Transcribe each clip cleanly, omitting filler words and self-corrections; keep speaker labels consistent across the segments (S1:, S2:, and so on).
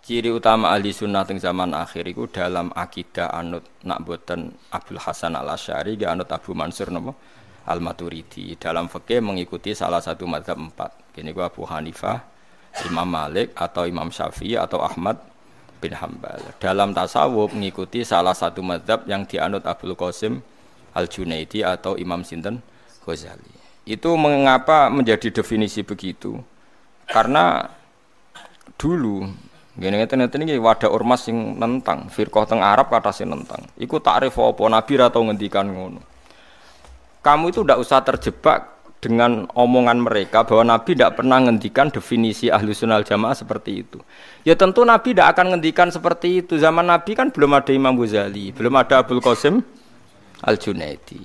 S1: Ciri utama ahli sunnah teng zaman akhir iku dalam akidah anut nak boten Abdul Hasan Al-Asy'ari ga anut Abu Mansur napa Al-Maturidi. Dalam fikih mengikuti salah satu mazhab empat. Kene ku Abu Hanifah, Imam Malik atau Imam Syafi'i atau Ahmad bin Hambal. Dalam tasawuf mengikuti salah satu mazhab yang dianut Abdul Qasim Al-Junaidi atau Imam Sinten Ghazali. Itu mengapa menjadi definisi begitu? Karena dulu ngene-ngene iki wadah ormas sing nentang firqah teng Arab kata sing nentang. Iku takrif apa Nabi ra tau ngendikan ngono. Kamu itu ndak usah terjebak dengan omongan mereka bahwa Nabi tidak pernah ngendikan definisi ahlu sunnah jamaah seperti itu. Ya tentu Nabi tidak akan ngendikan seperti itu. Zaman Nabi kan belum ada Imam Ghazali, belum ada Abdul Qasim Al-Junaidi.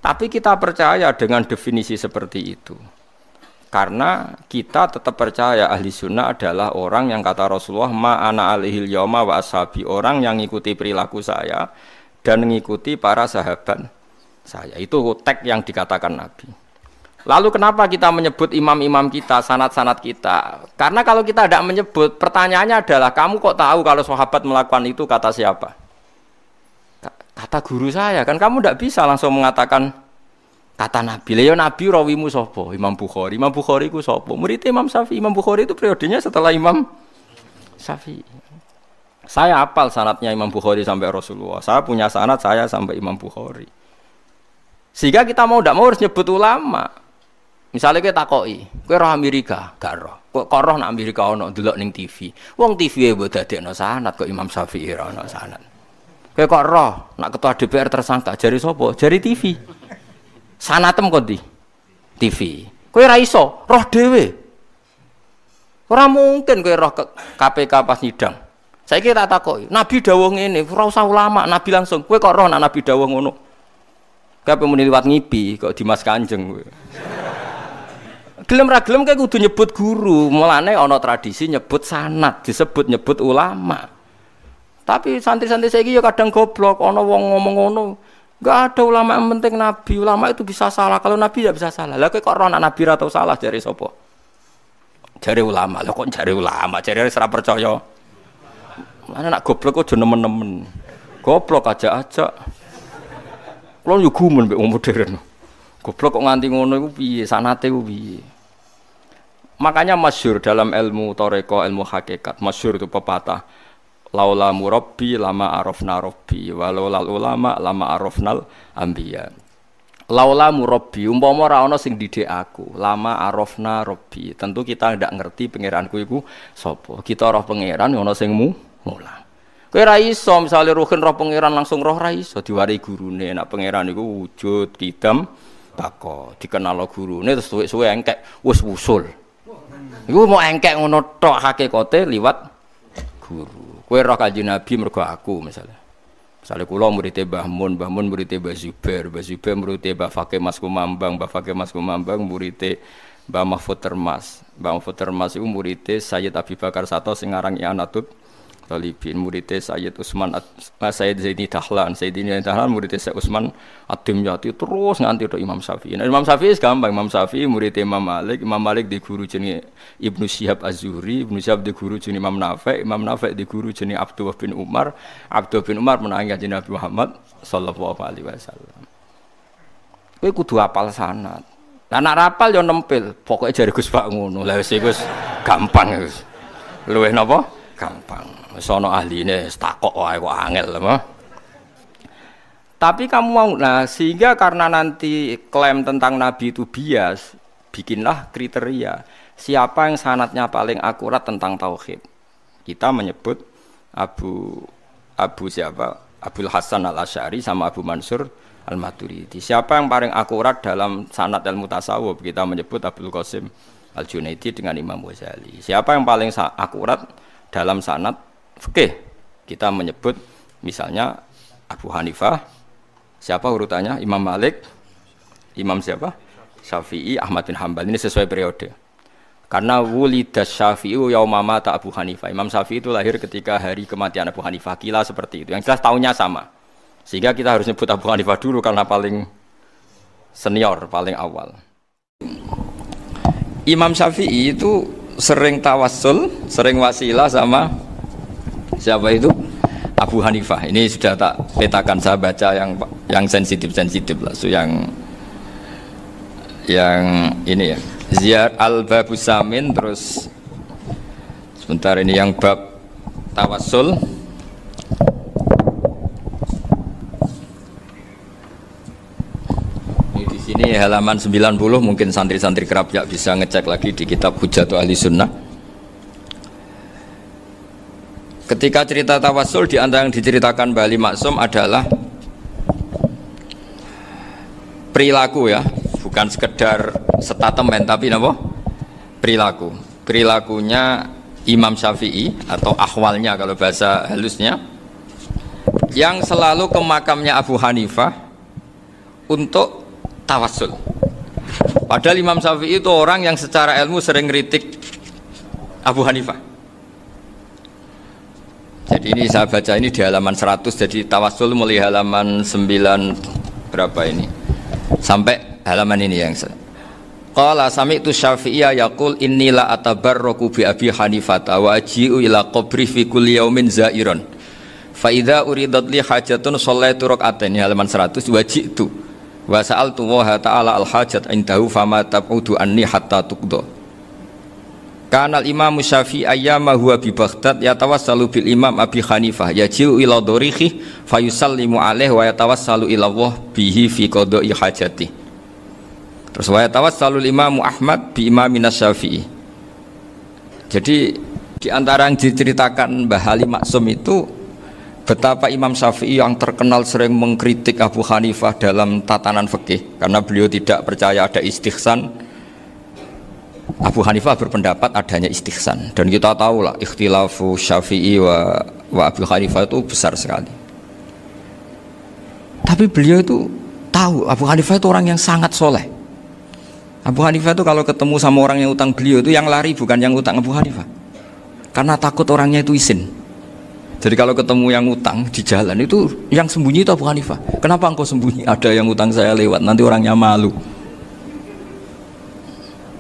S1: Tapi kita percaya dengan definisi seperti itu. Karena kita tetap percaya ahli sunnah adalah orang yang kata Rasulullah ma ana alihil yauma wa ashabi, orang yang mengikuti perilaku saya dan mengikuti para sahabat saya. Itu tag yang dikatakan Nabi. Lalu kenapa kita menyebut imam-imam kita, sanad-sanad kita? Karena kalau kita tidak menyebut, pertanyaannya adalah kamu kok tahu kalau sahabat melakukan itu kata siapa? Kata guru saya. Kan kamu tidak bisa langsung mengatakan kata Nabi. Lah Nabi rawimu sapa? Imam Bukhari. Imam Bukhari ku sapa? Murid Imam Syafi'i. Imam Bukhari itu periodenya setelah Imam Syafi'i. Saya hafal sanadnya Imam Bukhari sampai Rasulullah. Saya punya sanad saya sampai Imam Bukhari. Sehingga kita mau ndak mau harus nyebut ulama. Misalnya kita takoki, kowe roh Amerika, gak roh. Kok roh nang Amerika ono delok ning TV. Wong TV e mbok dadekno sanad kok Imam Syafi'i ora ono sanad. Kowe kok roh nak ketua DPR tersangka jari sapa? Jari TV. Sanatem kok di TV. Kowe ora iso roh dhewe. Ora mungkin kowe roh KPK pas nyidang. Saiki tak takoki, Nabi dawuh ngene, ora usah ulama, Nabi langsung. Kowe kok roh nak Nabi dawuh ngono? Kowe muni liwat ngipi kok Dimas Kanjeng kowe. Gelem ra gelem kowe kudu nyebut guru. Mulane ana tradisi nyebut sanad, disebut nyebut ulama. Tapi santri-santri saiki ya kadang goblok, ana wong ngomong ngono. Enggak ada ulama yang penting Nabi. Ulama itu bisa salah. Kalau Nabi tidak bisa salah. Lah kok ora ana Nabi ra tau salah jare sapa? Jare ulama. Lah kok jare ulama? Jare ora percaya. Ana nak goblok kok aja nemen-nemen. Goblok aja-aja. Kulo yo gumun mbek wong modern. Goblok kok nganti ngono iku piye? Sanate ku piye? Makanya masyhur dalam ilmu thariqah, ilmu hakikat, masyhur itu pepatah. Laula murabbi lama arafna rabbi walau lal ulama lama arafnal anbiya. Laula murabbi umpama ora ana sing didik aku, lama arafna rabbi. Tentu kita ndak ngerti pangeranku iku sapa. Kita roh pangeran ana sing mulang. Kowe ra iso misale ruhin roh pangeran langsung roh ra iso diwari gurune. Nek pangeran iku wujud kidam bako dikenal gurune terus suwe-suwe engkek wis wusul. Iku mau engkek ngono tok hakikate liwat guru. Kowe roh Kanjeng Nabi mergo aku misalnya. Misale kula murid Mbah Mun murid Mbah Zubair murid Mbah Fakih Mas Kumambang, Mbah Fakih Mas Kumambang murid Mbah Mahfud Termas. Mbah Mahfud Termas iku murid Sayyid Abi Bakar Sato sing aran I'anatul Talibin, murid Sayyid Utsman Sayyid Zaini Dahlan, Sayyid Zaini Dahlan murid Sayyid Utsman Ad-Dimyati terus nganti tok Imam Syafi'i. Nah, Imam Syafi'i gampang, Imam Syafi'i murid Imam Malik di guru jenenge Ibnu Syihab Az-Zuhri, Ibnu Syihab di guru jenenge Imam Nafi' di guru jenenge Abdullah bin Umar menangi Kanjeng Nabi Muhammad sallallahu alaihi wasallam. Kowe kudu hafal sanad. Lah nek rapal yo nempel, pokoke jare Gus Pak ngono. Lah wis gampang wis. Luwih napa? Gampang. Wis ana ahline takok wae kok angel apa. Tapi kamu mau sehingga karena nanti klaim tentang Nabi itu bias, bikinlah kriteria siapa yang sanadnya paling akurat tentang tauhid. Kita menyebut Abdul Hasan Al-Asy'ari sama Abu Mansur Al-Maturidi. Siapa yang paling akurat dalam sanad ilmu tasawuf? Kita menyebut Abdul Qasim Al-Junaidi dengan Imam Ghazali. Siapa yang paling akurat dalam sanad fikih? Kita menyebut misalnya Abu Hanifah. Siapa urutannya? Imam Malik, Imam siapa? Syafi'i, Ahmad bin Hambal. Ini sesuai periode. Karena wulidas Syafi'i yauma mata Abu Hanifah. Imam Syafi'i itu lahir ketika hari kematian Abu Hanifah. Kila seperti itu. Yang jelas tahunnya sama. Sehingga kita harus nyebut Abu Hanifah dulu karena paling senior, paling awal. Imam Syafi'i itu sering tawassul, sering wasilah sama siapa itu? Abu Hanifah. Ini sudah tak petakan, saya baca yang sensitif lah, so yang ini ya. Ziyar al-Babus Samin, terus sebentar ini yang bab tawassul. Ini halaman 90, mungkin santri-santri kerapjak bisa ngecek lagi di kitab Hujjatu Ahli Sunnah. Ketika cerita tawassul, di antara yang diceritakan Mbah Ali Maksum adalah perilaku ya, bukan sekedar statement tapi apa? Perilaku. Perilakunya Imam Syafi'i atau ahwalnya kalau bahasa halusnya, yang selalu ke makamnya Abu Hanifah untuk tawassul. Padahal Imam Syafi'i itu orang yang secara ilmu sering kritik Abu Hanifah. Jadi ini saya baca ini di halaman 100, jadi tawassul mulai halaman 9 berapa ini sampai halaman ini yang qala sami'tu Syafi'iyya yaqul inni la atabarraku bi Abi Hanifah wa aji'u ila qabri fi kulli yaumin za'iran fa idza uridat li hajatun shallaitu rak'atain, halaman 100, waji'tu wa sa'altu wa ta'ala al hajat indahu fama tab'udu anni hatta tuqda. Kanal Imam Syafi'i ayyama huwa bi Baghdad yatawassalu bil Imam Abi Hanifah yaji'u ila dorihi fayusallimu alaihi wa yatawassalu ila Allah bihi fi qada'i hajati. Terus wa yatawassalu Imam Ahmad bi Imamina Syafi'i. Jadi di antara yang diceritakan Mbah Ali Maksum itu betapa Imam Syafi'i yang terkenal sering mengkritik Abu Hanifah dalam tatanan fikih karena beliau tidak percaya ada istihsan. Abu Hanifah berpendapat adanya istihsan, dan kita tahu lah ikhtilafu Syafi'i wa Abu Hanifah itu besar sekali. Tapi beliau itu tahu Abu Hanifah itu orang yang sangat soleh. Abu Hanifah itu kalau ketemu sama orang yang utang beliau itu yang lari bukan yang utang Abu Hanifah, karena takut orangnya itu izin. Jadi kalau ketemu yang utang di jalan itu yang sembunyi itu Abu Hanifah. Kenapa engkau sembunyi? Ada yang utang saya lewat, nanti orangnya malu.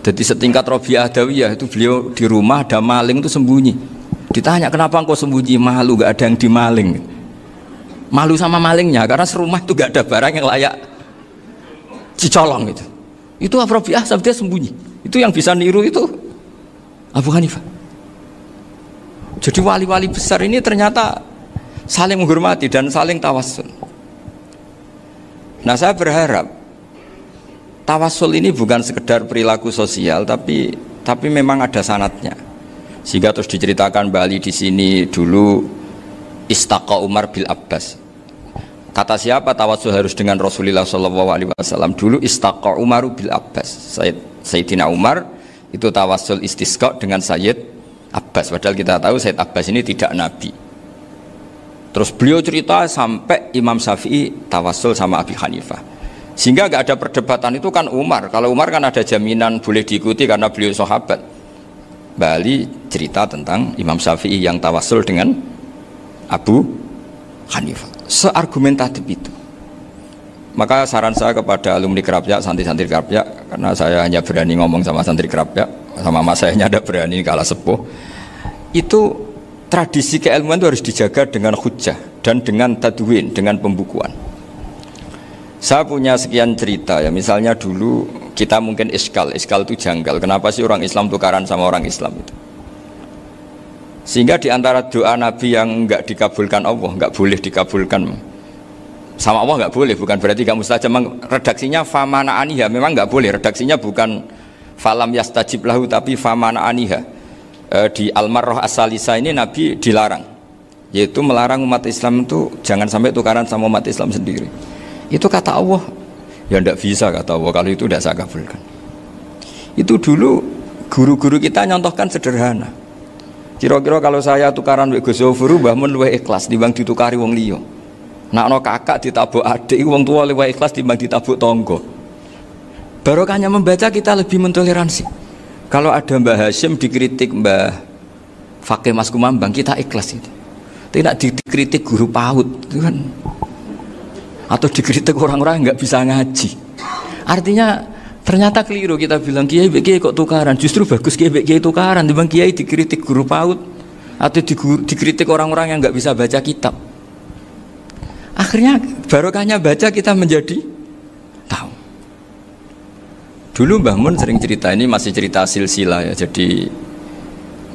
S1: Jadi setingkat Robi'ah Adawiyah itu beliau di rumah ada maling itu sembunyi. Ditanya kenapa engkau sembunyi? Malu, gak ada yang dimaling. Malu sama malingnya karena serumah itu gak ada barang yang layak dicolong itu. Itu Robi'ah sampai dia sembunyi. Itu yang bisa niru itu Abu Hanifah. Jadi wali-wali besar ini ternyata saling menghormati dan saling tawassul. Nah saya berharap tawassul ini bukan sekedar perilaku sosial, tapi memang ada sanatnya. Sehingga terus diceritakan Bali di sini dulu istaqa Umar bil Abbas. Kata siapa tawassul harus dengan Rasulullah SAW? Dulu istaqa Umar bil Abbas. Sayyidina Umar itu tawassul istisqa dengan Sayyid Abbas. Padahal kita tahu Sayyid Abbas ini tidak nabi. Terus beliau cerita sampai Imam Syafi'i tawassul sama Abi Hanifah. Sehingga nggak ada perdebatan, itu kan Umar. Kalau Umar kan ada jaminan boleh diikuti karena beliau sahabat. Bali cerita tentang Imam Syafi'i yang tawassul dengan Abu Hanifah. Seargumentatif itu. Maka saran saya kepada alumni Kerapjak, santri-santri Kerapjak, karena saya hanya berani ngomong sama santri Kerapjak, sama mas saya ada berani kalah sepuh. Itu tradisi keilmuan itu harus dijaga dengan hujjah dan dengan tadwin, dengan pembukuan. Saya punya sekian cerita ya, misalnya dulu kita mungkin iskal itu janggal. Kenapa sih orang Islam tukaran sama orang Islam itu? Sehingga diantara doa Nabi yang enggak dikabulkan Allah, enggak boleh dikabulkan sama Allah, enggak boleh, bukan berarti enggak mustajab. Redaksinya famana aniha, memang enggak boleh. Redaksinya bukan falam yastajib lahu tapi famana aniha. Di Al-Marrah As-Salisa ini Nabi dilarang, yaitu melarang umat Islam itu jangan sampai tukaran sama umat Islam sendiri. Itu kata Allah, ya tidak bisa kata Allah, kalau itu tidak saya kabulkan. Itu dulu guru-guru kita nyontohkan sederhana. Kira-kira kalau saya tukaran wek Gus Zofuru mbah mun luwih ikhlas dibanding ditukari wong liya. Nakno kakak ditabuk adik wong tua luwih ikhlas dibanding ditabuk tangga. Barokahnya membaca kita lebih mentoleransi. Kalau ada Mbah Hashim dikritik Mbah Fakih Mas Kumambang, kita ikhlas itu. Tidak dikritik guru PAUD itu kan, atau dikritik orang-orang yang nggak bisa ngaji. Artinya Ternyata keliru kita bilang kiai kok tukaran. Justru bagus kiai tukaran. Dibanding kiai dikritik guru PAUD atau dikritik orang-orang yang nggak bisa baca kitab. Akhirnya barokahnya baca kita menjadi tahu. Dulu Mbah Mun sering cerita, ini masih cerita silsilah ya. Jadi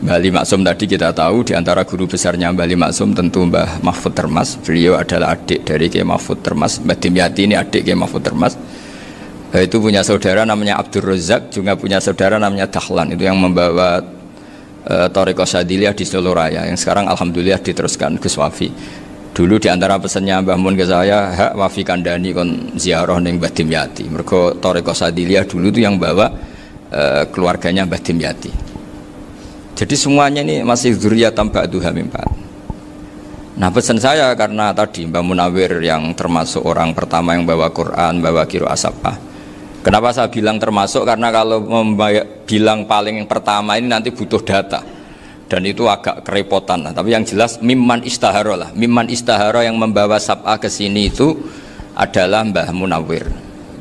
S1: Mbah Ali Maksum tadi kita tahu di antara guru besarnya Mbah Ali Maksum tentu Mbah Mahfud Termas. Beliau adalah adik dari Kiai Mahfud Termas. Mbah Dimyati ini adik Kiai Mahfud Termas. Itu punya saudara namanya Abdul Razak, juga punya saudara namanya Dahlan, itu yang membawa Thariqah Syadziliyah di Solo Raya, yang sekarang alhamdulillah diteruskan Gus Wafi. Dulu di antara pesannya Mbah Mun ke saya, hak Wafi kandani kon ziarah ning Mbah Dimyati. Mergo Thariqah Syadziliyah dulu itu yang bawa keluarganya Mbah Dimyati. Jadi semuanya ini masih dzurriyyatan ba'duha min ba'd. Nah pesan saya karena tadi Mbah Munawir yang termasuk orang pertama yang bawa Quran, bawa qiraah sab'ah. Kenapa saya bilang termasuk? Karena kalau bilang paling pertama ini nanti butuh data dan itu agak kerepotan. Tapi yang jelas mimman istahara lah. Mimman istahara yang membawa sab'ah ke sini itu adalah Mbah Munawir.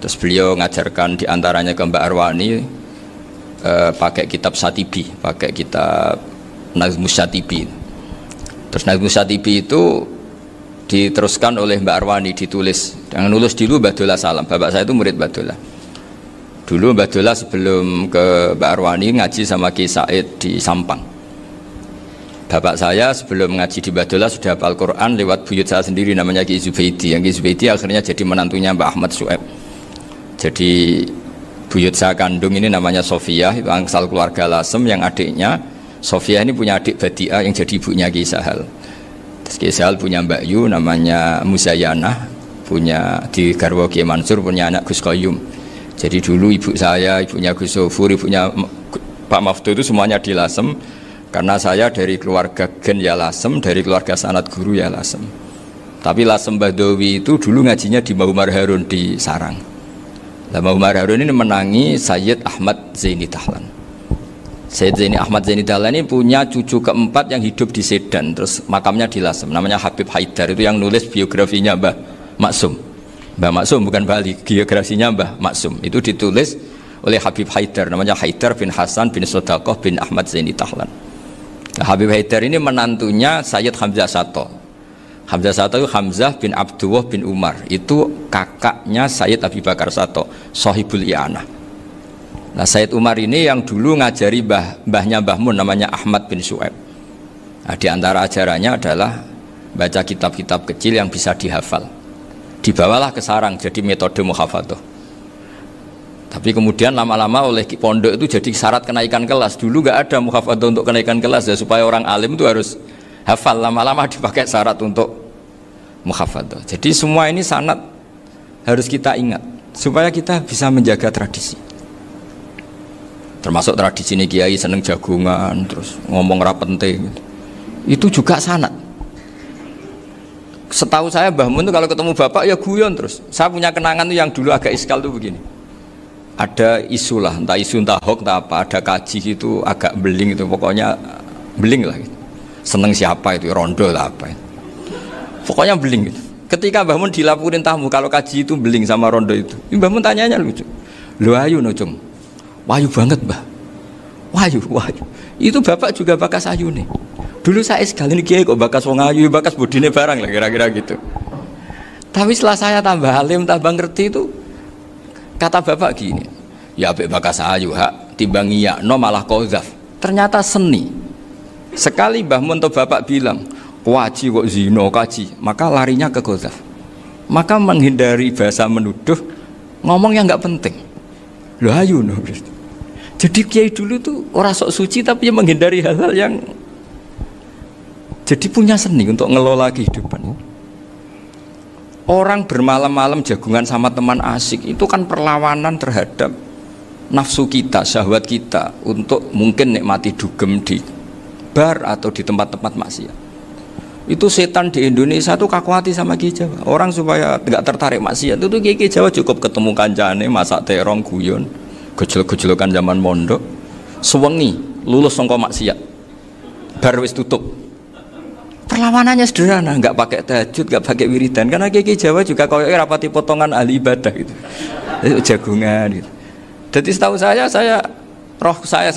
S1: Terus beliau ngajarkan diantaranya ke Mbak Arwani pakai kitab Satibi, pakai kitab Nazmus Satibi. Terus Nazmus Satibi itu diteruskan oleh Mbak Arwani, ditulis. Yang nulis dulu Mbah Dola Salam. Bapak saya itu murid Mbah Dola. Dulu Mbah Dola sebelum ke Mbak Arwani ngaji sama Ki Said di Sampang. Bapak saya sebelum ngaji di Mbah Dola sudah hafal Quran lewat buyut saya sendiri namanya Ki Zubaidi. Yang Ki Zubaidi akhirnya jadi menantunya Mbak Ahmad Su'eb. Jadi buyut saya kandung ini namanya Sofia, itu asal keluarga Lasem, yang adiknya Sofia ini punya adik Badiah yang jadi ibunya Ki Sahal. Terus Ki Sahal punya Mbak Yu namanya Muzayanah, punya di garwa Ki Mansur punya anak Gus Qayyum. Jadi dulu ibu saya, ibunya Gus Sofur, ibunya Pak Maftu itu semuanya di Lasem. Karena saya dari keluarga Gen ya Lasem, dari keluarga sanad guru ya Lasem. Tapi Lasem Badawi itu dulu ngajinya di Mbah Umar Harun di Sarang. Mbah Umar Harun ini menangi Sayyid Ahmad Zaini Dahlan. Sayyid Zaini Ahmad Zaini Dahlan ini punya cucu keempat yang hidup di Sedan, terus makamnya di Lasem, namanya Habib Haidar, itu yang nulis biografinya Mbah Maksum. Mbah Maksum bukan Bali, biografinya Mbah Maksum itu ditulis oleh Habib Haidar, namanya Haidar bin Hasan bin Sodaqoh bin Ahmad Zaini Dahlan. Nah, Habib Haidar ini menantunya Sayyid Hamzah Sato. Hamzah Sato itu Hamzah bin Abdullah bin Umar, itu kakaknya Sayyid Abi Bakar Sato, Sohibul I'anah. Nah Sayyid Umar ini yang dulu ngajari mbahnya Mbah Mun namanya Ahmad bin Su'eb. Nah, di antara ajarannya adalah baca kitab-kitab kecil yang bisa dihafal. Dibawalah ke sarang jadi metode muhafadzah. Tapi kemudian lama-lama oleh pondok itu jadi syarat kenaikan kelas. Dulu nggak ada muhafadzah untuk kenaikan kelas ya, supaya orang alim itu harus hafal. Lama-lama dipakai syarat untuk muhafadzah. Jadi semua ini sanad harus kita ingat supaya kita bisa menjaga tradisi. Termasuk tradisi ini kiai seneng jagungan, terus ngomong ra penting. Itu juga sanad. Setahu saya Mbah Mun itu kalau ketemu bapak ya guyon terus. Saya punya kenangan tuh yang dulu agak iskal tuh begini. Ada isu lah, entah isu entah hoax entah apa, ada kaji itu agak beling itu, pokoknya beling lah gitu. Seneng siapa itu, rondo lah apa itu. Pokoknya beling gitu. Ketika Mbah Mun dilaporin tamu kalau kaji itu beling sama rondo itu, Mbah Mun tanyanya lucu. Lho ayu no cung. Wahyu banget Mbah. Wahyu. Itu bapak juga bakas ayu nih. Dulu saya sekali ini kiai kok bakas wong ayu, bakas bodine barang lah kira-kira gitu. Tapi setelah saya tambah alim, tambah ngerti itu, kata bapak gini, ya apik bakas ayu hak timbang iyakno malah qadzaf. Ternyata seni. Sekali Mbah Mun atau bapak bilang, "Kaji kok zina kaji," maka larinya ke qadzaf. Maka menghindari bahasa menuduh, ngomong yang enggak penting. Lho ayu no. Jadi kiai dulu tuh orang sok suci tapi menghindari hal-hal yang jadi punya seni untuk ngelola kehidupan. Orang bermalam-malam jagungan sama teman asik itu kan perlawanan terhadap nafsu kita, syahwat kita untuk mungkin nikmati dugem di bar atau di tempat-tempat maksiat. Itu setan di Indonesia tuh kakuati sama Ki Jawa. Orang supaya tidak tertarik maksiat itu Ki Jawa cukup ketemu kancane masak terong guyon, gejol-gejolokan zaman mondok, sewengi lulus sangka maksiat. Bar wis tutup. Perlawanannya sederhana, nggak pakai tahajud, nggak pakai wiridan, karena Ki Jawa juga koyoknya rapati potongan ahli ibadah gitu, jagungan gitu. Jadi setahu saya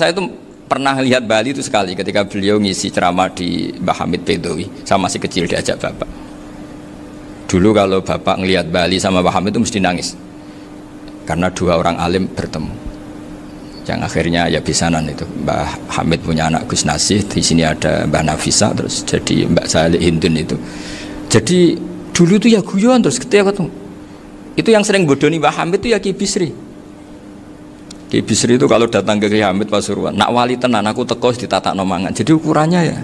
S1: itu pernah lihat Bali itu sekali ketika beliau ngisi ceramah di Mbah Hamid Bedowi. Saya masih kecil diajak bapak. Dulu kalau bapak ngelihat Bali sama Mbah Hamid itu mesti nangis karena dua orang alim bertemu. Yang akhirnya ya bisanan itu. Mbah Hamid punya anak Gus Nasih, di sini ada Mbah Nafisa, terus jadi Mbak Salih Hindun itu. Jadi dulu itu ya guyon terus ketika ketemu. Itu yang sering bodoni Mbah Hamid itu ya Ki Bisri. Ki Bisri itu kalau datang ke Ki Hamid Pasuruan, nak wali tenan aku teko ditata nomangan. Jadi ukurannya ya.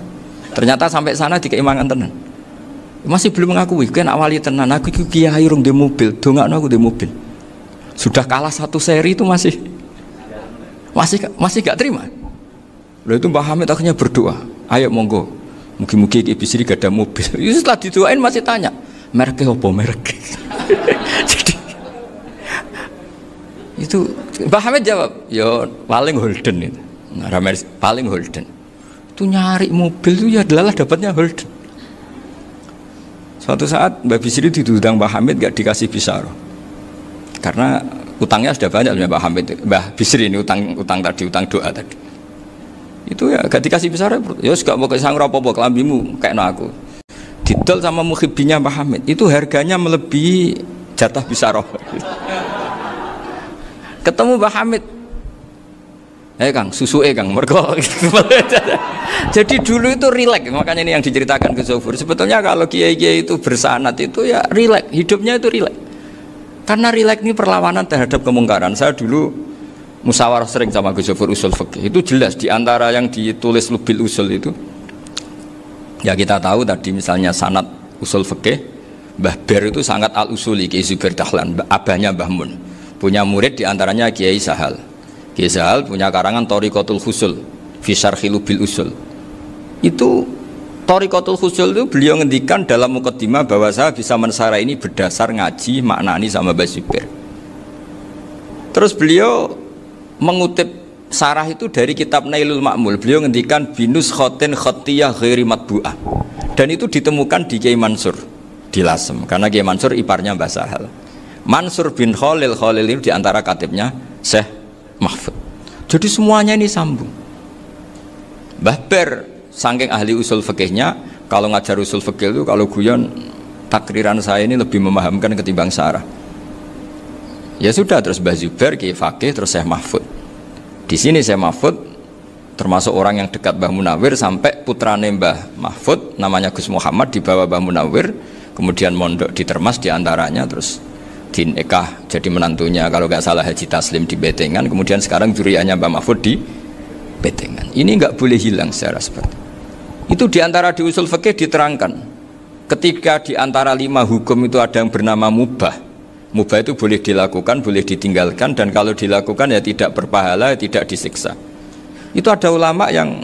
S1: Ternyata sampai sana dikeimangan tenan. Masih belum mengakui, kan nak wali tenan aku kiai rung di mobil, dongakno aku di mobil. Sudah kalah satu seri itu masih gak terima. Lalu itu Mbah Hamid akhirnya berdoa, ayo monggo, mugi-mugi Ki Bisri gak ada mobil. Itu setelah didoain masih tanya, mereknya apa merek? Jadi itu Mbah Hamid jawab, yo paling Holden itu, paling Holden. Itu nyari mobil itu ya adalah dapatnya Holden. Suatu saat Mbah Bisri diundang Mbah Hamid gak dikasih bisaroh, karena utangnya sudah banyak Mbah Hamid, Mbah Bisri ini utang doa tadi. Itu ya gak dikasih bisaroh, ya gak mau kesang apa-apa kelambimu kayak aku. Didol sama mukhibbinya Mbah Hamid, itu harganya melebihi jatah bisaroh. Ketemu Mbah Hamid, Kang, susu Kang, mergo. Jadi dulu itu rileks, makanya ini yang diceritakan ke Zofur. Sebetulnya kalau kiai-kiai itu bersanat itu ya rileks, hidupnya itu rileks. Karena rileks ini perlawanan terhadap kemungkaran. Saya dulu musyawarah sering sama Gus Zofur usul fikih. Itu jelas di antara yang ditulis Lubil Usul itu. Ya kita tahu tadi misalnya sanad usul fikih, Mbah Ber itu sangat al-usuli, Kiai Zubair Dahlan, abahnya Mbah Mun. Punya murid diantaranya Kiai Sahal. Kiai Sahal punya karangan Thariqatul Husul fi Syarhi Lubil Usul. Itu Thariqatul Husul itu beliau ngendikan dalam mukaddimah bahwa saya bisa mensarah ini berdasar ngaji maknani sama Mbah Zubair. Terus beliau mengutip sarah itu dari kitab Nailul Ma'mul. Beliau ngendikan binus khotin khatiyah ghairi matbu'ah. Dan itu ditemukan di Kiai Mansur di Lasem, karena Kiai Mansur iparnya Mbah Sahal. Mansur bin Khalil itu diantara katibnya Syekh Mahfud. Jadi semuanya ini sambung. Mbah Ber saking ahli usul fikihnya, kalau ngajar usul fikih itu kalau guyon takriran saya ini lebih memahamkan ketimbang sarah. Ya sudah, terus Mbah Zubair Kiai Fakih, terus Syekh Mahfud. Di sini Syekh Mahfud termasuk orang yang dekat Mbah Munawir, sampai putrane Mbah Mahfud namanya Gus Muhammad dibawa Mbah Munawir, kemudian mondok di Termas diantaranya, terus dinikah jadi menantunya kalau nggak salah Haji Taslim di Betengan, kemudian sekarang juriannya Mbah Mahfud di Betengan. Ini nggak boleh hilang secara seperti itu. Diantara di usul fikih diterangkan, ketika diantara 5 hukum itu ada yang bernama mubah. Mubah itu boleh dilakukan, boleh ditinggalkan, dan kalau dilakukan ya tidak berpahala, tidak disiksa. Itu ada ulama yang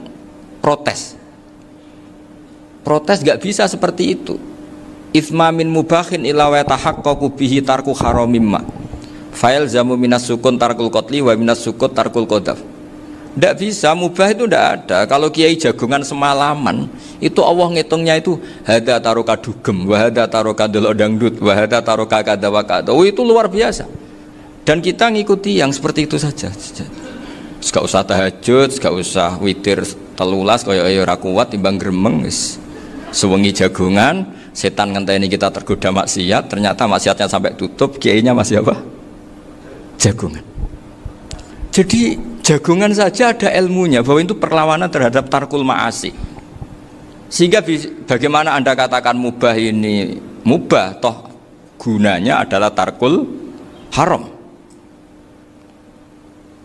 S1: protes nggak bisa seperti itu. Ithma min mubahin ila wa tahaqqaqu bihi tarku haramimma fa'il zamu minas sukun tarkul qatli wa minas sukut tarkul qadaf. Tidak bisa, mubah itu tidak ada. Kalau kiai jagongan semalaman itu Allah ngitungnya itu hada taroka dugem, wahada taroka delok dangdut, wahada taroka kada wa kada. Oh, itu luar biasa. Dan kita ngikuti yang seperti itu saja. Gak usah tahajud, gak usah witir telulas kaya ora kuat timbang gremeng wis. Sewengi jagongan, setan ngenteni kita tergoda maksiat, ternyata maksiatnya sampai tutup, kiainya masih apa? Jagongan. Jadi jagongan saja ada ilmunya bahwa itu perlawanan terhadap tarkul ma'asi. Sehingga bagaimana Anda katakan mubah ini mubah, toh gunanya adalah tarkul haram.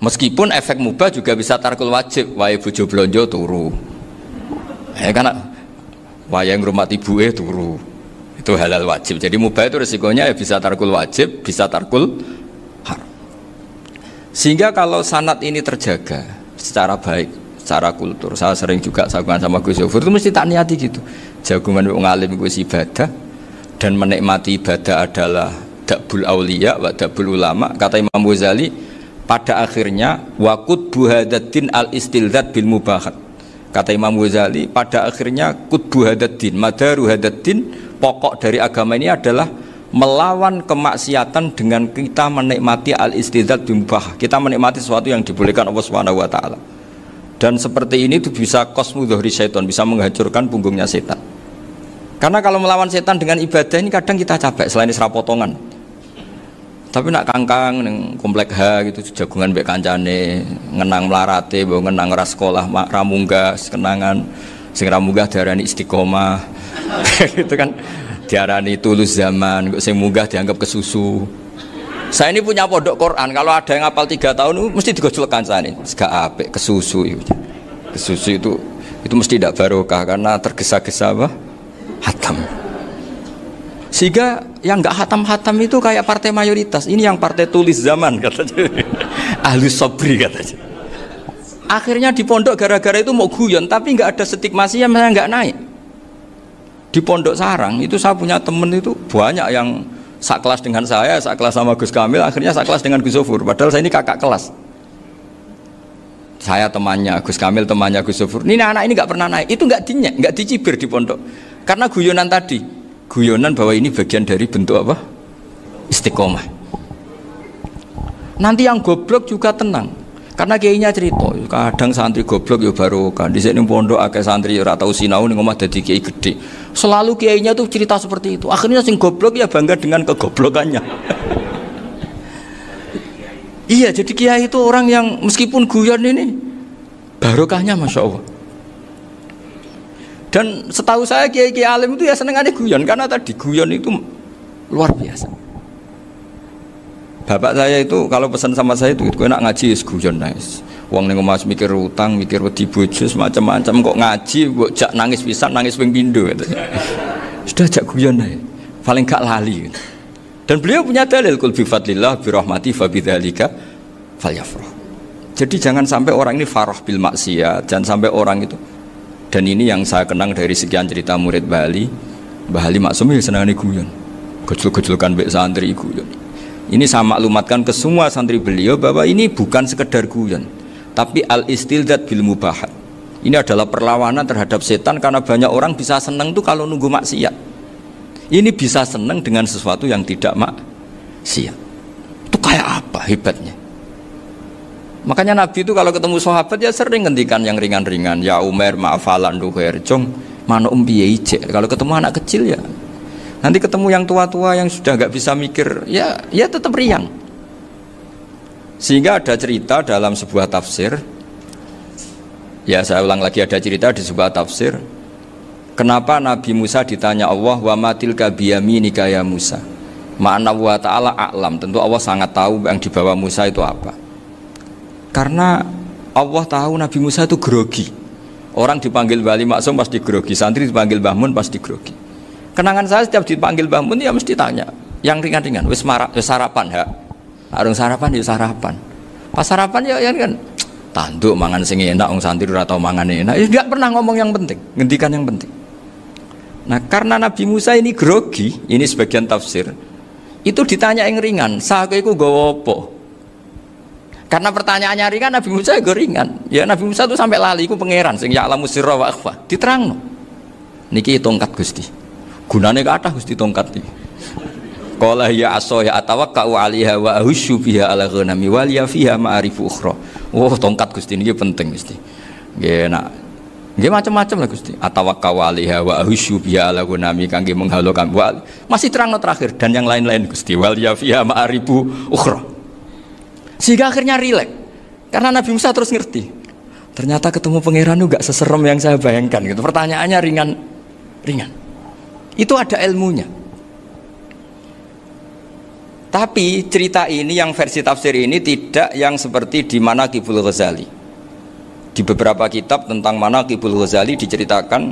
S1: Meskipun efek mubah juga bisa tarkul wajib, wae bojo blonjo turu. Karena wae ngrumat ibuke turu. Itu halal wajib. Jadi mubah itu resikonya ya bisa tarkul wajib, bisa tarkul haram. Sehingga kalau sanad ini terjaga secara baik, secara kultur, saya sering juga saguan sama Gus Zofur itu mesti tak niati gitu. Jagungan wong alim kuwi ibadah, dan menikmati ibadah adalah dabul auliya wa dabul ulama. Kata Imam Ghazali, pada akhirnya waqud buhadatin al istilzat bil mubahat. Kata Imam Ghazali, pada akhirnya qutbu hadatin, madaru hadatin, pokok dari agama ini adalah melawan kemaksiatan dengan kita menikmati al-istidzat bimubah. Kita menikmati sesuatu yang dibolehkan Allah Subhanahu wa taala. Dan seperti ini itu bisa qasmu dhuhri syaitan, bisa menghancurkan punggungnya setan. Karena kalau melawan setan dengan ibadah ini kadang kita capek selain isra potongan. Tapi nak kangkang ning komplek H gitu jagungan mbek kancane, ngenang melarate, mbok ngenang ora sekolah, ra munggah, kenangan sing ra munggah diarani istiqomah. Gitu kan. Diarani tulus zaman, kok sing munggah dianggap kesusu. Saya ini punya pondok Quran, kalau ada yang hafal 3 tahun mesti digojol kancane. Gak apik kesusu itu. Kesusu itu mesti tidak barokah karena tergesa-gesa apa? Hatam. Sehingga yang enggak hatam-hatam itu kayak partai mayoritas. Ini yang partai tulis zaman katanya. Ahlus sabri katanya. Akhirnya di pondok gara-gara itu mau guyon tapi enggak ada stigmasi yang enggak naik. Di Pondok Sarang itu saya punya temen itu banyak yang sekelas dengan saya, sekelas sama Gus Kamil, akhirnya sekelas dengan Gus Sofur. Padahal saya ini kakak kelas. Saya temannya, Gus Kamil temannya Gus Sofur. Ini anak ini nggak pernah naik, itu nggak dinyek, nggak dicibir di pondok. Karena guyonan tadi, guyonan bahwa ini bagian dari bentuk apa? Istiqomah. Nanti yang goblok juga tenang. Karena kiainya cerita, kadang santri goblok ya barokah. Di sini pondok akeh santri ora tau sinau ning omah dadi kiai gede. Selalu kiainya tuh cerita seperti itu. Akhirnya sing goblok ya bangga dengan kegoblokannya. Iya, jadi kiai itu orang yang meskipun guyon ini barokahnya Masya Allah. Dan setahu saya kiai-kiai alim itu ya senengannya guyon karena tadi guyon itu luar biasa. Bapak saya itu kalau pesan sama saya itu enak ngaji wis guyon nice. Wong ning omah mikir utang, mikir wedi bojo macam-macam kok ngaji kok jak nangis pisan, nangis ping pindho gitu. Sudah jak guyon ae. Paling gak lali. Gitu. Dan beliau punya dalil kul bi fadlillah bi rahmati fa bidzalika falyafrah. Jadi jangan sampai orang ini farah bil maksiat, jangan sampai orang itu. Dan ini yang saya kenang dari sekian cerita murid Bali, Mbah Ali Maksum ya senangane guyon. Gejol-gejolkan mbek santri guyon. Ini saya maklumatkan ke semua santri beliau bahwa ini bukan sekedar guyon, tapi al-istildzat bil mubahat. Ini adalah perlawanan terhadap setan karena banyak orang bisa senang tuh kalau nunggu maksiat. Ini bisa senang dengan sesuatu yang tidak maksiat. Itu kayak apa hebatnya? Makanya Nabi itu kalau ketemu sahabat ya sering ngendikan yang ringan-ringan. Ya Umar ma'afalan duher jong mano piye ije. Kalau ketemu anak kecil ya nanti ketemu yang tua-tua yang sudah nggak bisa mikir, ya tetap riang. Sehingga ada cerita dalam sebuah tafsir, ya saya ulang lagi ada cerita di sebuah tafsir, kenapa Nabi Musa ditanya Allah, wa matilka biyaminika ya Musa. Ma'ana wa ta'ala a'lam, tentu Allah sangat tahu yang dibawa Musa itu apa. Karena Allah tahu Nabi Musa itu grogi. Orang dipanggil Wali Maksum pasti grogi, santri dipanggil Mbah Mun pasti grogi. Kenangan saya setiap dipanggil Mbah Mun ya mesti tanya yang ringan-ringan, wis sarapan ya, arung sarapan ya sarapan. Pas sarapan ya kan tanduk mangan sing enak, wong santri ora tau mangan enak. Ya enggak pernah ngomong yang penting, ngendikan yang penting. Nah, karena Nabi Musa ini grogi, ini sebagian tafsir. Itu ditanya yang ringan, "Sake iku nggawa apa?" Karena pertanyaannya ringan, Nabi Musa juga ringan. Ya Nabi Musa itu sampai lali iku pangeran sing ya'lamu sirra wa akhfa. Diterangno. Niki tongkat Gusti. Gunane kathah Gusti tongkat iki. Qala ya asaya atawakkau 'alaiha wa ahusyu biha 'ala ghanami wal ya fiha ma'arifu ukhra. Oh, tongkat Gusti niki penting Gusti. Nggih nak. Nggih macam-macam lah Gusti. Atawakkau 'alaiha wa ahusyu biha 'ala ghanami kangge menghalokan wal. Masih terangno terakhir dan yang lain-lain Gusti. Wal ya fiha ma'arifu ukhra. Sehingga akhirnya rileks. Karena Nabi Musa terus ngerti. Ternyata ketemu pangeran itu enggak seserem yang saya bayangkan gitu. Pertanyaannya ringan. Itu ada ilmunya. Tapi cerita ini yang versi tafsir ini tidak yang seperti di Manaqibul Ghazali. Di beberapa kitab tentang Manaqibul Ghazali diceritakan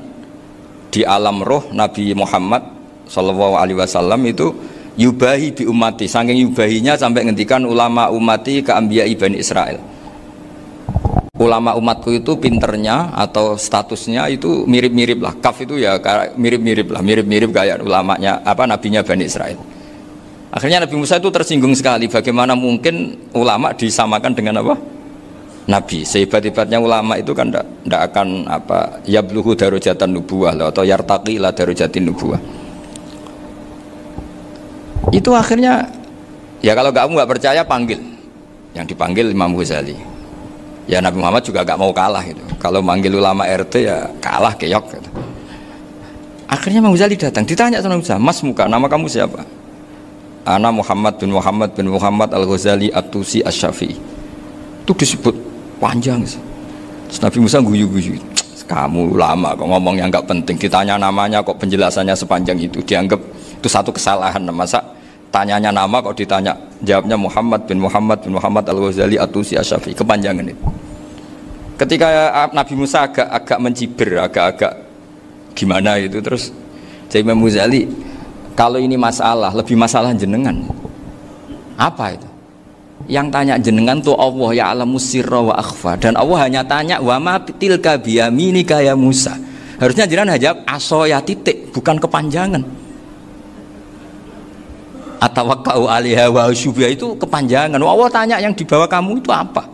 S1: di alam roh Nabi Muhammad sallallahu alaihi wasallam itu yubahi bi ummati, saking yubahinya sampai ngendikan ulama ummati ka anbiya'i Bani Israel. Ulama umatku itu pinternya atau statusnya itu mirip-mirip lah. Kaf itu ya mirip-mirip kayak ulamanya nabinya Bani Israel. Akhirnya Nabi Musa itu tersinggung sekali. Bagaimana mungkin ulama disamakan dengan apa? Nabi. Sehebat-hebatnya ulama itu kan tidak akan yabluhu darajatan nubuwah atau yartaqi ila darajatin nubuwah. Itu akhirnya ya kalau kamu nggak percaya panggil. Yang dipanggil Imam Ghazali. Ya Nabi Muhammad juga gak mau kalah gitu. Kalau manggil ulama RT ya kalah keok gitu. Akhirnya Imam Ghazali datang, ditanya sama Musa, "Mas muka, nama kamu siapa?" "Ana Muhammad bin Muhammad bin Muhammad Al-Ghazali At-Tusi Asy-Syafi'i." Itu disebut panjang sih. Terus Nabi Musa guyu-guyu. "Kamu ulama kok ngomong yang gak penting, ditanya namanya kok penjelasannya sepanjang itu, dianggap itu satu kesalahan. Masa tanyanya nama kok ditanya jawabnya Muhammad bin Muhammad bin Muhammad Al-Ghazali At-Tusi Asy-Syafi'i, kepanjangan itu." Ketika Nabi Musa agak mencibir, agak gimana itu, terus jadi Imam Ghazali, kalau ini masalah, lebih masalah jenengan. Apa itu? Yang tanya jenengan tuh Allah ya'lamu sirra wa akhfa, dan Allah hanya tanya wa ma tilka biyaminika ya Musa. Harusnya jenengan jawab asoya titik, bukan kepanjangan. Atawakkau 'alaiha wa syubha itu kepanjangan. Allah tanya yang di bawah kamu itu apa?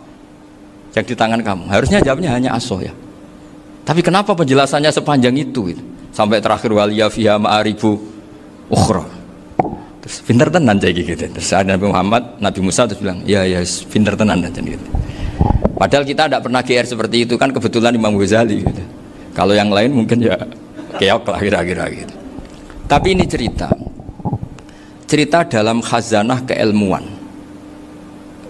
S1: Yang di tangan kamu. Harusnya jawabnya hanya asoya. Tapi kenapa penjelasannya sepanjang itu? Sampai terakhir waliya fiha ma'aribu ukhra. Terus pinter tenan jadi gitu. Terus ada Nabi Musa terus bilang, ya pinter tenan aja gitu. Padahal kita tidak pernah GR seperti itu, kan kebetulan Imam Ghazali gitu. Kalau yang lain mungkin ya keok lah kira-kira gitu. Tapi ini cerita dalam khazanah keilmuan.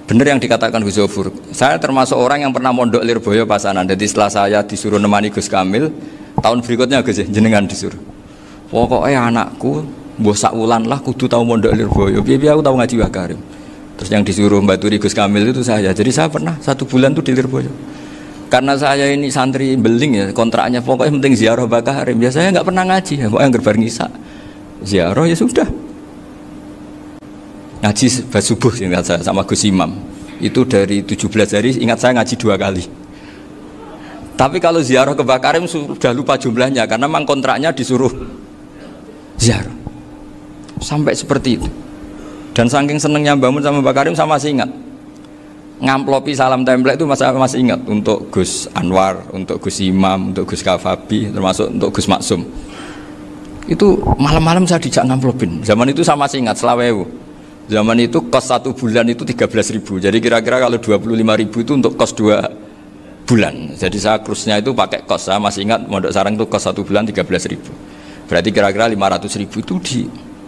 S1: Bener yang dikatakan Gus Zofur. Saya termasuk orang yang pernah mondok Lirboyo Pasanan. Jadi setelah saya disuruh nemani Gus Kamil, tahun berikutnya Gus jenengan disuruh. Pokoknya anakku, mbok sak wulan lah kudu tahu mondok Lirboyo. Biar aku tahu ngaji Mbah Karim. Terus yang disuruh mbaturi Gus Kamil itu saya. Jadi saya pernah 1 bulan tuh di Lirboyo. Karena saya ini santri beling ya, kontraknya pokoknya penting ziarah Mbah Karim. Biasanya nggak pernah ngaji, pokoknya gerbar ngisa. Ziarah ya sudah. Ngaji subuh ingat saya sama Gus Imam itu dari 17 hari ingat saya ngaji 2 kali. Tapi kalau ziarah ke Mbah Karim sudah lupa jumlahnya karena memang kontraknya disuruh ziarah sampai seperti itu. Dan saking senengnya bangun sama Mbah Karim saya masih ingat ngamplopi salam template itu masih ingat untuk Gus Anwar, untuk Gus Imam, untuk Gus Kafabi, termasuk untuk Gus Maksum. Itu malam-malam saya dijak ngamplopin. Zaman itu saya masih ingat selawewu. Zaman itu kos 1 bulan itu 13.000. Jadi kira-kira kalau 25.000 itu untuk kos 2 bulan. Jadi saya krusnya itu pakai kos. Saya masih ingat Mondok Sarang itu kos 1 bulan 13.000. Berarti kira-kira 500.000 itu di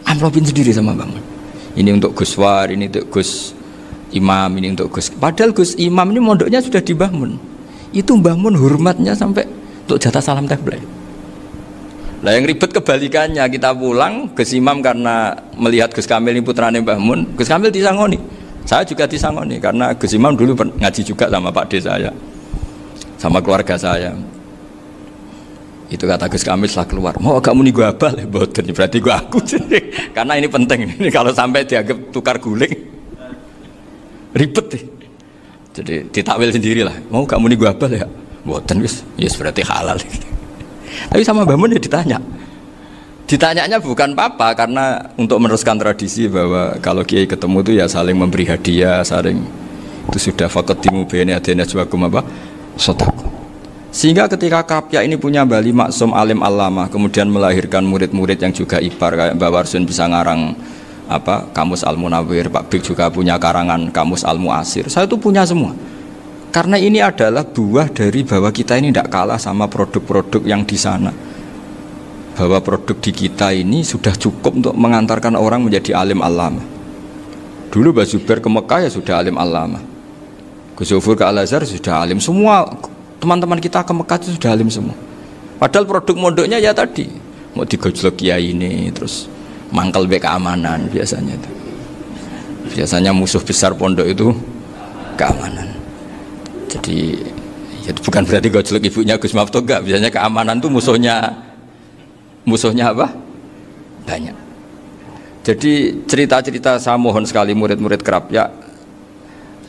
S1: amplopin sendiri sama bangun. Ini untuk Gus War, ini untuk Gus Imam, ini untuk Gus. Padahal Gus Imam ini mondoknya sudah di Mbah Mun. Itu Mbah Mun hormatnya sampai untuk jatah salam template. Nah yang ribet kebalikannya, kita pulang Gus Imam karena melihat Gus Kamil ini putrane Mbah Mun, Gus Kamil disangoni. Saya juga disangoni karena Gus Imam dulu ngaji juga sama Pak D saya, sama keluarga saya. Itu kata Gus Kamil setelah keluar, mau agak muni gua abal, boten berarti gua aku. Karena ini penting, ini kalau sampai dianggap tukar guling, ribet deh. Jadi ditakwil sendirilah, mau gak muni gua abal ya, boten wis, yes berarti halal. Tapi sama Mbah Mun ya ditanyanya bukan apa karena untuk meneruskan tradisi bahwa kalau kiai ketemu itu ya saling memberi hadiah, saling itu sudah faqaddimu baina adena juakum apa sedekah. Sehingga ketika Krapyak ini punya Bali Maksum alim alama, kemudian melahirkan murid-murid yang juga ipar kayak Mbah Warsun bisa ngarang apa Kamus Al-Munawwir, Pak Bik juga punya karangan Kamus Al-Mu'asir. Saya itu punya semua. Karena ini adalah buah dari bahwa kita ini tidak kalah sama produk-produk yang di sana. Bahwa produk di kita ini sudah cukup untuk mengantarkan orang menjadi alim alama. Dulu Mbah Zubair ke Mekah ya sudah alim alama. Gus Zofur ke Al-Azhar sudah alim. Semua teman-teman kita ke Mekah itu sudah alim semua. Padahal produk mondoknya ya tadi mau digojlok kiai ini, terus mangkel be keamanan biasanya itu. Biasanya musuh besar pondok itu keamanan. Jadi ya bukan berarti gojlok ibunya Gus Maftuh enggak, biasanya keamanan tuh musuhnya apa? Banyak. Jadi cerita-cerita saya mohon sekali murid-murid Krapyak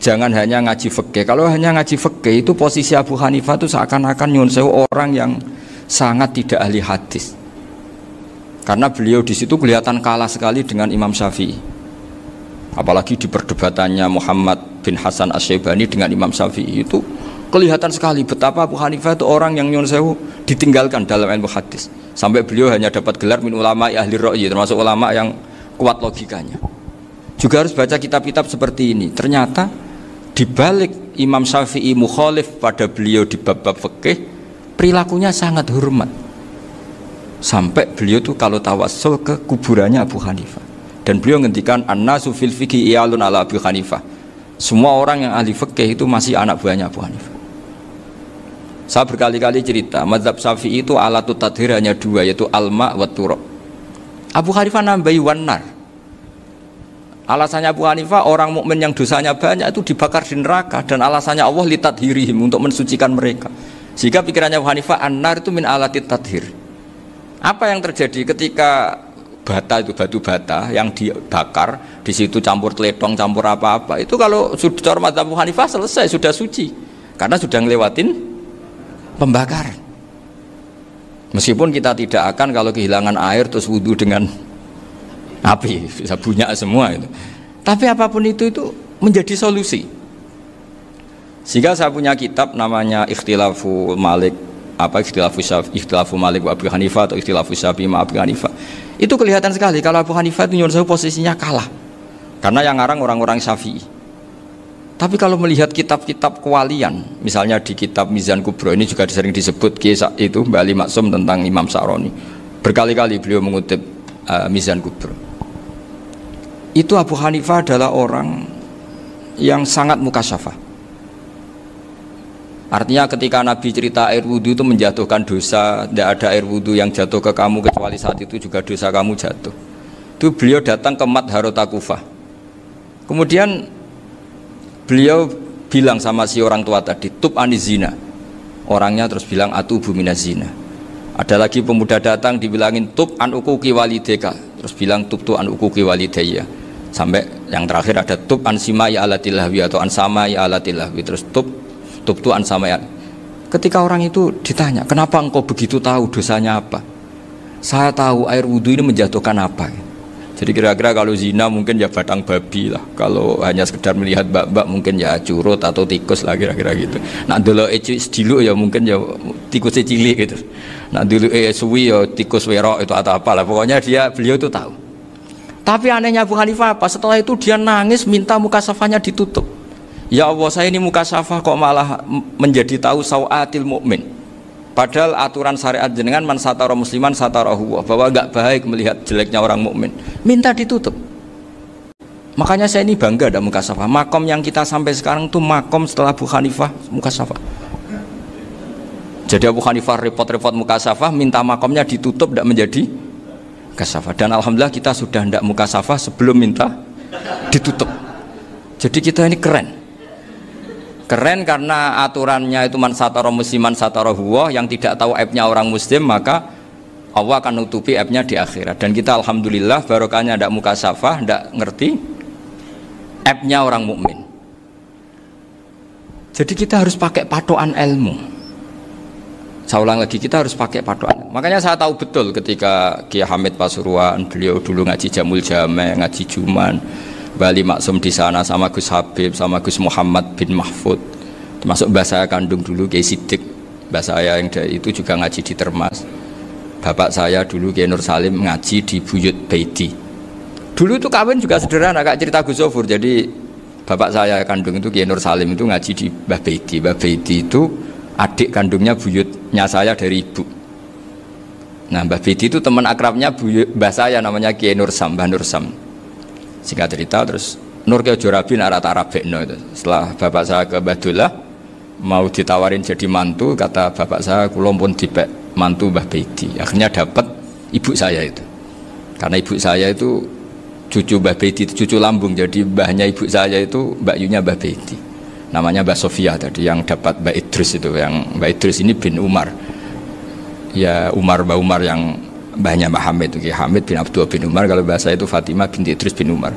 S1: jangan hanya ngaji fikih. Kalau hanya ngaji fikih itu posisi Abu Hanifah itu seakan-akan nyun sewu orang yang sangat tidak ahli hadis. Karena beliau di situ kelihatan kalah sekali dengan Imam Syafi'i. Apalagi di perdebatannya Muhammad bin Hasan Asy-Syaibani dengan Imam Syafi'i itu kelihatan sekali betapa Abu Hanifah itu orang yang nyun sewu ditinggalkan dalam ilmu hadis. Sampai beliau hanya dapat gelar min ulama ahli ra'yi, termasuk ulama yang kuat logikanya. Juga harus baca kitab-kitab seperti ini. Ternyata di balik Imam Syafi'i mukhalif pada beliau di bab-bab fikih, perilakunya sangat hormat. Sampai beliau tuh kalau tawassul ke kuburannya Abu Hanifah. Dan beliau ngendikan an-nasu fil fiqhi iyalun ala Abu Hanifah. Semua orang yang ahli fikih itu masih anak buahnya Abu Hanifah. Saya berkali-kali cerita, mazhab Syafi'i itu alatut tadhir hanya dua, yaitu alma wa turab. Abu Hanifah nambahi wanar. Alasannya Abu Hanifah, orang mukmin yang dosanya banyak itu dibakar di neraka, dan alasannya Allah litadhirihim, untuk mensucikan mereka. Sehingga pikirannya Abu Hanifah, an-nar itu min alatit tadhir. Apa yang terjadi ketika bata itu batu bata yang dibakar, di situ campur teletong, campur apa-apa, itu kalau sudah mazhab Abu Hanifah selesai, sudah suci, karena sudah ngelewatin pembakaran. Meskipun kita tidak akan kalau kehilangan air terus wudhu dengan api, bisa bunyak semua itu. Tapi apapun itu menjadi solusi. Sehingga saya punya kitab namanya Ikhtilafu Malik, Ikhtilafu Malik wa Abu Hanifah, atau Ikhtilafu Syafi'i ma Abu Hanifah. Itu kelihatan sekali kalau Abu Hanifah itu nyuruh posisinya kalah, karena yang ngarang orang-orang Syafi'i. Tapi kalau melihat kitab-kitab kewalian, misalnya di kitab Mizan Kubro, ini juga sering disebut kisah itu Mbak Ali Maksum tentang Imam Sa'roni. Berkali-kali beliau mengutip Mizan Kubro. Itu Abu Hanifah adalah orang yang sangat mukasyafah. Artinya ketika Nabi cerita air wudhu itu menjatuhkan dosa, tidak ada air wudhu yang jatuh ke kamu kecuali saat itu juga dosa kamu jatuh. Itu beliau datang ke Madharota Kufah. Kemudian beliau bilang sama si orang tua tadi, tub anizina. Orangnya terus bilang atubu minazina. Ada lagi pemuda datang dibilangin tub an ukuki walideka, terus bilang tub tu an ukuki walidaya. Sampai yang terakhir ada tub an simai alatilahwi atau an samai alatilahwi, terus tub tu an samai. Ketika orang itu ditanya, kenapa engkau begitu tahu dosanya apa? Saya tahu air wudhu ini menjatuhkan apa. Jadi kira-kira kalau zina mungkin ya batang babi lah, kalau hanya sekedar melihat bak-bak mungkin ya curut atau tikus lah, kira-kira gitu. Nak dulu dulu ya mungkin ya tikus cilik gitu. Nak dulu suwi ya tikus werok itu atau apalah, pokoknya beliau itu tahu. Tapi anehnya Abu Hanifah apa? Setelah itu dia nangis minta mukasafahnya ditutup. Ya Allah, saya ini mukasafah kok malah menjadi tahu sawatil mukmin. Padahal aturan syariat jenengan man satara musliman satarahu, bahwa enggak baik melihat jeleknya orang mukmin. Minta ditutup. Makanya saya ini bangga ada mukasafah. Makom yang kita sampai sekarang itu makom setelah Abu Hanifah mukasafah. Jadi Abu Hanifah repot-repot mukasafah, minta makomnya ditutup, tidak menjadi mukasafah. Dan alhamdulillah kita sudah tidak mukasafah sebelum minta ditutup. Jadi kita ini keren. Keren karena aturannya itu man satara musliman satara huwa, yang tidak tahu aibnya orang muslim maka Allah akan nutupi aibnya di akhirat. Dan kita alhamdulillah barokahnya tidak mukasafah, tidak ngerti aibnya orang mukmin. Jadi kita harus pakai patokan ilmu. Saya ulang lagi, kita harus pakai patokan. Makanya saya tahu betul ketika Kiai Hamid Pasuruan, beliau dulu ngaji Jamul Jame, ngaji Juman, Bali Maksum di sana sama Gus Habib, sama Gus Muhammad bin Mahfud, termasuk mbah saya kandung dulu Kiai Sidik, mbah saya yang itu juga ngaji di Termas. Bapak saya dulu Kiai Nur Salim ngaji di Buyut Baiti. Dulu itu kawin juga sederhana, kayak cerita Gus Sofur. Jadi bapak saya kandung itu Kiai Nur Salim itu ngaji di Mbah Baiti. Mbah Baiti itu adik kandungnya buyutnya saya dari ibu. Nah, Mbah Baiti itu teman akrabnya mbah saya namanya Kiai Nur Sam, Mbah Nur Sam. Singkat cerita terus Nur Kiai Jorabi narat Arabekno itu. Setelah bapak saya ke Badullah mau ditawarin jadi mantu, kata bapak saya kula pun dipek mantu Mbah Baiti. Akhirnya dapat ibu saya itu. Karena ibu saya itu cucu Mbah Baiti, itu cucu lambung. Jadi mbahnya ibu saya itu Mbak Yunya Mbah Baiti. Namanya Mbak Sofia tadi yang dapat Mbak Idris itu. Yang Mbak Idris ini bin Umar. Ya Mbak Umar yang mbahnya Mbak Hamid, Hamid bin Abdul bin Umar. Kalau bahasa itu Fatimah binti Idris bin Umar.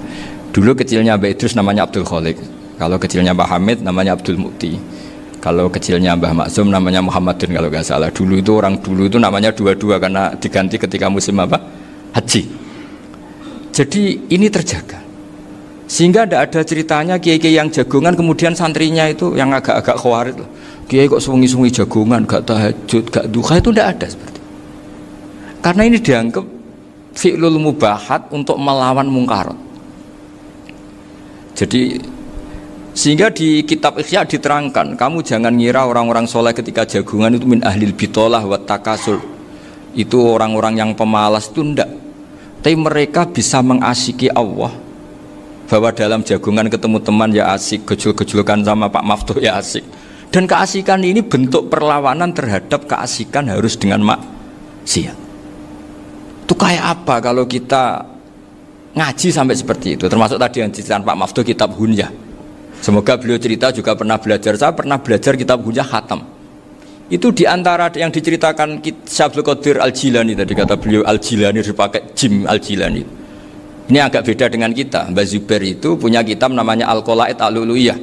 S1: Dulu kecilnya Mbak Idris namanya Abdul Khalik. Kalau kecilnya Mbak Hamid namanya Abdul Mukti. Kalau kecilnya Mbah Maksum namanya Muhammadun kalau nggak salah. Dulu itu orang dulu itu namanya dua-dua karena diganti ketika musim apa? Haji. Jadi ini terjaga. Sehingga tidak ada ceritanya kiai-kiai yang jagongan kemudian santrinya itu yang agak-agak khawarit loh. Kiai kok sungi-sungi jagongan, gak tahajud, gak duha, itu tidak ada seperti. Karena ini dianggap fi'lul mubahat untuk melawan mungkarat. Jadi sehingga di kitab Ihya diterangkan, kamu jangan ngira orang-orang soleh ketika jagungan itu min ahlil bitolah wa takasul, itu orang-orang yang pemalas, itu enggak. Tapi mereka bisa mengasyiki Allah, bahwa dalam jagungan ketemu teman ya asik, gejol-gejolkan sama Pak Maftuh ya asik. Dan keasikan ini bentuk perlawanan terhadap keasikan harus dengan maksiat. Itu kayak apa kalau kita ngaji sampai seperti itu? Termasuk tadi yang diceritakan Pak Maftuh kitab Hunyah. Semoga beliau cerita juga pernah belajar. Saya pernah belajar kitab Hunyah khatam. Itu diantara yang diceritakan Syabdul Qadir Al-Jilani tadi, kata beliau Al-Jilani dipakai Jim Al-Jilani. Ini agak beda dengan kita. Mbah Zubair itu punya kitab namanya Al-Qolaid Al-Uluiyah.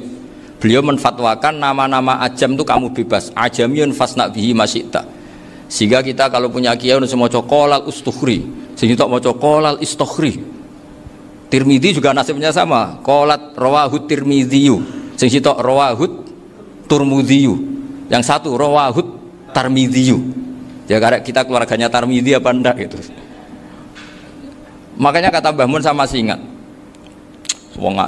S1: Beliau menfatwakan nama-nama ajam itu kamu bebas. Ajamiyun fasna bihi masyita. Sehingga kita kalau punya kiai semua cokolal ustukhri, sehingga tak mau cokolal istukhri. Tirmidzi juga nasibnya sama. Qolat rawahut Tirmidziyu. Sing sitok rawahut Turmudziyu. Yang satu rawahut Tarmidziyu. Ya karena kita keluarganya Tarmidzi apa enggak gitu. Makanya kata Mbah Mun sama masih ingat.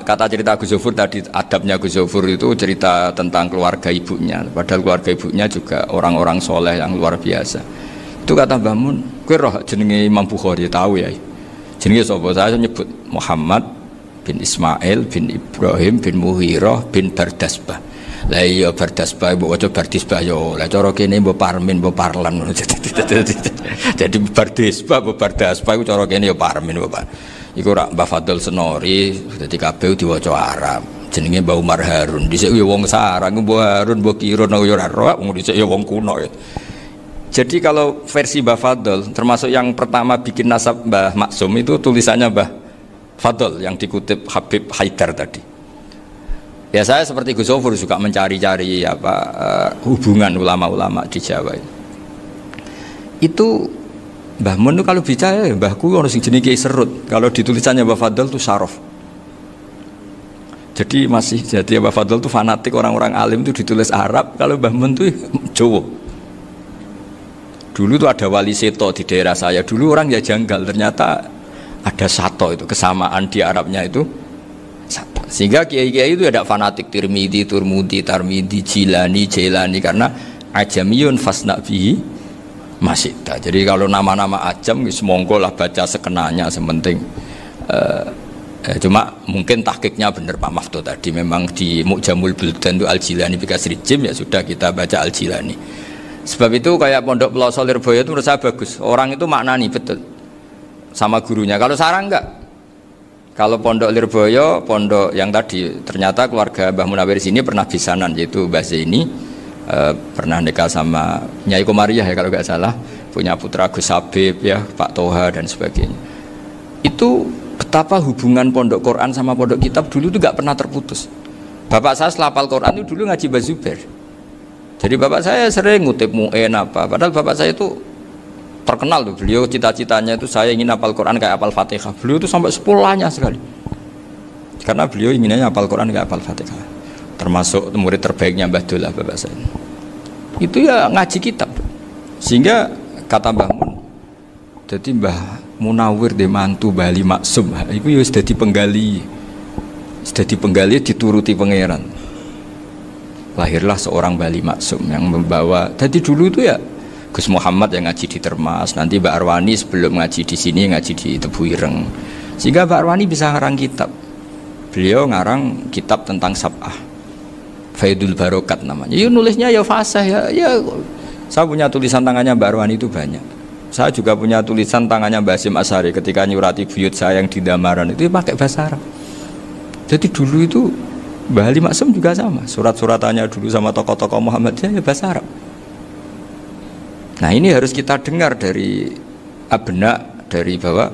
S1: Kata cerita Gus Zofur tadi, adabnya Gus Zofur itu cerita tentang keluarga ibunya. Padahal keluarga ibunya juga orang-orang soleh yang luar biasa. Itu kata Mbah Mun, kowe roh jenenge Imam Bukhari tahu ya. Jenenge sapa? Saya nyebut Muhammad bin Ismail bin Ibrahim bin Muhirah bin Bardasbah. Lah iya Bardasbah mbok waca Bardisbah yo. Lah cara kene mbok Parmin mbok Parlan ngono. Jadi Bardisbah mbok Bardasbah iku cara kene yo Parmin mbok. Iku rak Mbah Fadl Senori dadi kabeh diwaca Arab. Jenenge Mbah Umar Harun. Dhisik yo wong sarang Mbah Harun mbok kira yo ora roh wong dhisik yo wong kuno ya. Jadi kalau versi Mbah Fadl, termasuk yang pertama bikin nasab Mbah Maksum itu tulisannya Mbah Fadl yang dikutip Habib Haidar tadi. Ya saya seperti Gus Zofur juga mencari-cari hubungan ulama-ulama di Jawa. Itu Mbah Mun itu kalau bicara ya Mbahku harus jenis Kiai Serut. Kalau ditulisannya Mbah Fadl itu Syaraf. Jadi Mbah Fadl itu fanatik orang-orang alim itu ditulis Arab. Kalau Mbah Mun itu Jawa. Dulu tuh ada wali seto di daerah saya. Dulu orang ya janggal, ternyata ada sato itu, kesamaan di Arabnya itu sato. Sehingga kiai-kiai itu ada fanatik Tirmidzi, Turmudi, Tarmidi, Jilani, Jailani karena ajamiyun fasna bihi masyita. Jadi kalau nama-nama ajam semongko lah baca sekenanya sementing. Cuma mungkin tahqiqnya benar Pak Maftuh tadi, memang di Mu'jamul Buldan itu Al-Jilani bikasri jim, ya sudah kita baca Al-Jilani. Sebab itu kayak Pondok Pelosok Lirboyo itu menurut saya bagus. Orang itu maknani betul sama gurunya. Kalau sarang enggak. Kalau Pondok Lirboyo, pondok yang tadi ternyata keluarga Mbah Munawir sini pernah bisanan, yaitu Mbah Zaini pernah nikah sama Nyai Komariah ya kalau enggak salah, punya putra Gus Habib ya, Pak Toha dan sebagainya. Itu betapa hubungan pondok Quran sama pondok kitab dulu itu enggak pernah terputus. Bapak saya setelah hafal Quran itu dulu ngaji Mbah Zubair. Jadi bapak saya sering ngutip mu'en apa, padahal bapak saya itu terkenal tuh, beliau cita-citanya itu saya ingin hafal Quran kayak hafal Fatihah. Beliau itu sampai sepulahnya sekali. Karena beliau inginnya hafal Quran kayak hafal Fatihah. Termasuk murid terbaiknya Mbah Dullah bapak saya. Itu ya ngaji kitab. Sehingga kata Mbah Mun, jadi Mbah Munawir de mantu Bali Maksum, itu ya sudah dipenggali. Sudah dipenggali dituruti pangeran. Lahirlah seorang Bali Maksum yang membawa. Jadi dulu itu ya Gus Muhammad yang ngaji di Termas, nanti Mbak Arwani sebelum ngaji di sini ngaji di Tebu Ireng. Sehingga Mbak Arwani bisa ngarang kitab. Beliau ngarang kitab tentang Sab'ah, Faidul Barokat namanya. Ya nulisnya ya fasih ya. Saya punya tulisan tangannya Mbak Arwani itu banyak. Saya juga punya tulisan tangannya Mbak Hasyim Asy'ari ketika nyurati buyut saya yang di Damaran itu pakai bahasa Arab. Jadi dulu itu Mbah Ali Maksum juga sama, surat-suratannya dulu sama tokoh-tokoh Muhammadiyah ya bahasa Arab. Nah ini harus kita dengar dari abna, dari bahwa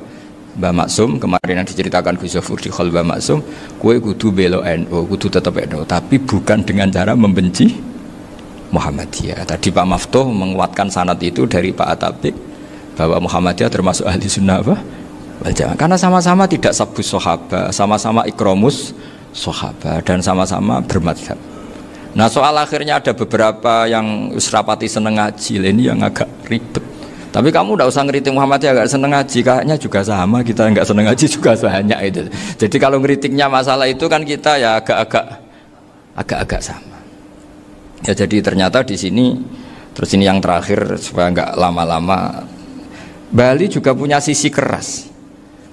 S1: Mbah Maksum kemarin yang diceritakan Gus Zofur di Khol Mbah Maksum, kue kudu belo NU, kudu tetap NU, tapi bukan dengan cara membenci Muhammadiyah. Tadi Pak Maftuh menguatkan sanad itu dari Pak Atabik bahwa Muhammadiyah termasuk ahli sunnah wal jamaah, karena sama-sama tidak sabus sahabat, sama-sama ikromus sahabat dan sama-sama bermadhab. Nah soal akhirnya ada beberapa yang usrapati seneng ngaji ini yang agak ribet. Tapi kamu tidak usah ngeritik Muhammadiyah nggak seneng ngaji, kayaknya juga sama, kita nggak seneng ngaji juga banyak itu. Jadi kalau ngeritiknya masalah itu kan kita ya agak-agak sama. Ya jadi ternyata di sini, terus ini yang terakhir supaya nggak lama-lama, Bali juga punya sisi keras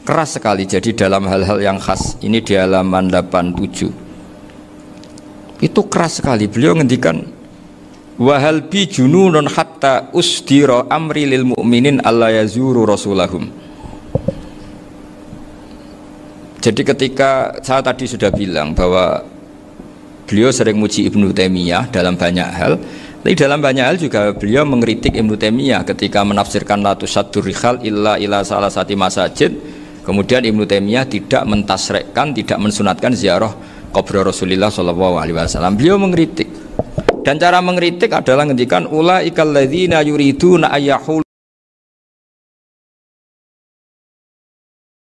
S1: sekali. Jadi dalam hal-hal yang khas ini di halaman 87 itu keras sekali. Beliau ngendikan wahal bi jununun hatta usdira amri lil mu'minin alla yazuru rasulahum. Jadi ketika saya tadi sudah bilang bahwa beliau sering muji Ibnu Taimiyah dalam banyak hal, tapi dalam banyak hal juga beliau mengkritik Ibnu Taimiyah ketika menafsirkan la tusaddur rihal illa ila salasati masajid. Kemudian Ibnu Taimiyah tidak mentasrekkan, tidak mensunatkan ziarah kubur Rasulullah sallallahu alaihi wasallam. Beliau mengkritik. Dan cara mengkritik adalah ngendikan ulaikal ladzina yuriduna ayyahul